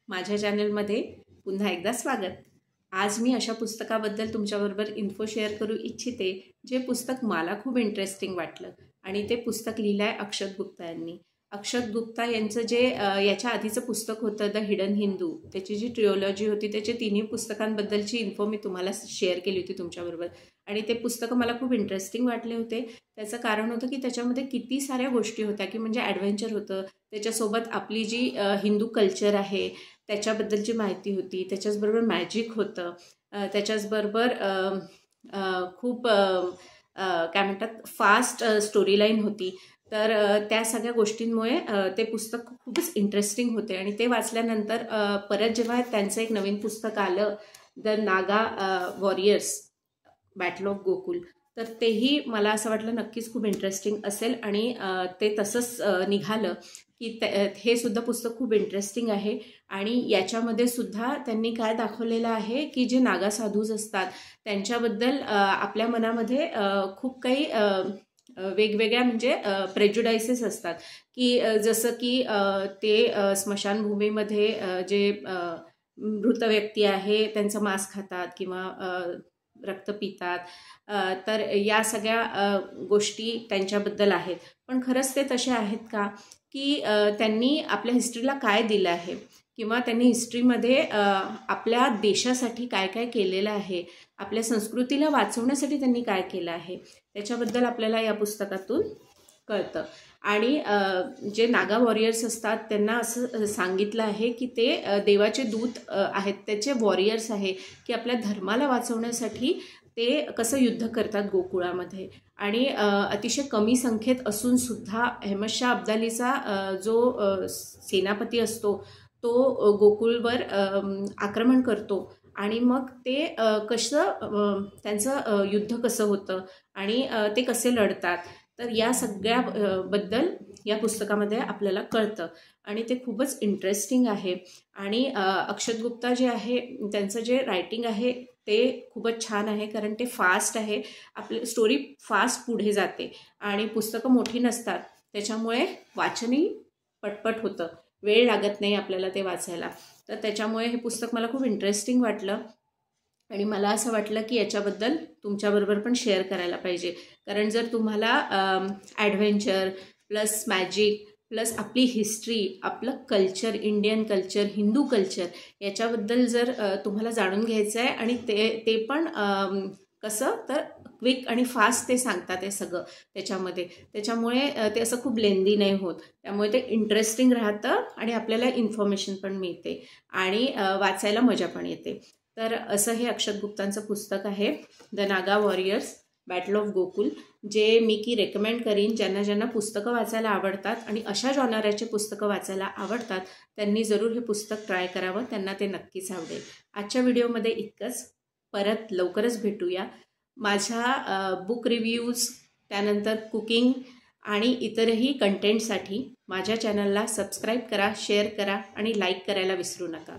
माझ्या चॅनलमध्ये पुन्हा एकदा स्वागत। आज मी अशा पुस्तकाबद्दल तुमच्याबरोबर इन्फो शेअर करू इच्छिते जे पुस्तक मला खूप इंटरेस्टिंग वाटलं आणि ते पुस्तक लिहिलंय अक्षत गुप्ता यांनी। अक्षत गुप्ता यांचं जे याच्या आधीचं पुस्तक होतं द हिडन हिंदू, त्याची जी ट्रिओलॉजी होती त्याचे तिन्ही पुस्तकांबद्दलची इन्फो मी तुम्हाला शेअर केली होती तुमच्याबरोबर आणि ते पुस्तक मला खूप इंटरेस्टिंग वाटले होते। त्याचं कारण होतं की त्याच्यामध्ये किती साऱ्या गोष्टी होत्या की म्हणजे ॲडव्हेंचर होतं, त्याच्यासोबत आपली जी हिंदू कल्चर आहे त्याच्याबद्दलची माहिती होती, त्याच्याचबरोबर मॅजिक होतं, त्याच्याचबरोबर खूप काय म्हणतात फास्ट स्टोरी लाईन होती। तर त्या सगळ्या गोष्टींमुळे ते पुस्तक खूपच इंटरेस्टिंग होते आणि ते वाचल्यानंतर परत जेव्हा त्यांचं एक नवीन पुस्तक आलं the Naga warriors battle of Gokul, तर तेही मला असं वाटलं नक्कीच खूप इंटरेस्टिंग असेल आणि ते तसंच निघालं की हे सुद्धा पुस्तक खूप इंटरेस्टिंग आहे। आणि याच्यामध्ये सुद्धा त्यांनी काय दाखवलेलं आहे की जे नागा साधूज असतात त्यांच्याबद्दल आपल्या मनामध्ये खूप काही वेगवेगळ्या म्हणजे प्रेजुडायसेस असतात की जसं की ते स्मशानभूमीमध्ये जे मृत व्यक्ती आहे त्यांचं मांस खातात किंवा रक्त पितात, तर या सगळ्या गोष्टी त्यांच्याबद्दल आहेत। पण खरंच ते तसे आहेत का की त्यांनी आपल्या हिस्ट्रीला काय दिलं आहे किंवा त्यांनी हिस्ट्रीमध्ये आपल्या देशासाठी काय काय केलेलं आहे, आपल्या संस्कृतीला वाचवण्यासाठी त्यांनी काय केलं आहे त्याच्याबद्दल आपल्याला या पुस्तकातून कळतं। आणि जे नागा वॉरियर्स असतात त्यांना असं सांगितलं आहे की ते देवाचे दूत आहेत, त्याचे वॉरियर्स आहे की आपल्या धर्माला वाचवण्यासाठी ते कसं युद्ध करतात गोकुळामध्ये। आणि अतिशय कमी संख्येत असूनसुद्धा अहमदशाह अब्दालीचा जो सेनापती असतो तो गोकुळवर आक्रमण करतो आणि मग ते कसं त्यांचं युद्ध कसं होतं आणि ते कसे लढतात, तर या सगळ्या बद्दल या पुस्तकामध्ये आपल्याला कळतं आणि ते खूपच इंटरेस्टिंग आहे। आणि अक्षत गुप्ता जे आहे त्यांचं जे रायटिंग आहे ते खूपच छान आहे, कारण ते फास्ट आहे, आपली स्टोरी फास्ट पुढे जाते आणि पुस्तकं मोठी नसतात त्याच्यामुळे वाचनही पटपट होतं, वेळ लागत नाही आपल्याला ते वाचायला। तर त्याच्यामुळे हे पुस्तक मला खूप इंटरेस्टिंग वाटलं आणि मला असं वाटलं की याच्याबद्दल तुमच्याबरोबर पण शेअर करायला पाहिजे, कारण जर तुम्हाला ॲडव्हेंचर प्लस मॅजिक प्लस आपली हिस्ट्री, आपलं culture, Indian culture, Hindu culture याच्याबद्दल जर तुम्हाला जाणून घ्यायचं आहे आणि ते पण कसं तर क्विक आणि फास्ट ते सांगतात हे सगळं त्याच्यामध्ये, त्याच्यामुळे ते असं खूप लेंदी नाही होत, त्यामुळे ते इंटरेस्टिंग राहतं आणि आपल्याला इन्फॉर्मेशन पण मिळते आणि वाचायला मजा पण येते। तर असं हे अक्षत गुप्तांचं पुस्तक आहे the Naga warriors battle of Gokul, जे मी की रेकमेंड करीन ज्यांना ज्यांना पुस्तकं वाचायला आवडतात आणि अशा जॉनराचे पुस्तकं वाचायला आवडतात त्यांनी जरूर हे पुस्तक ट्राय करावं, त्यांना ते नक्कीच आवडेल। आजच्या व्हिडिओमध्ये इतकंच, परत लवकरच भेटूया। माझ्या बुक रिव्ह्यूज, त्यानंतर कुकिंग आणि इतरही कंटेंटसाठी माझ्या चॅनलला सबस्क्राईब करा, शेअर करा आणि लाईक करायला विसरू नका।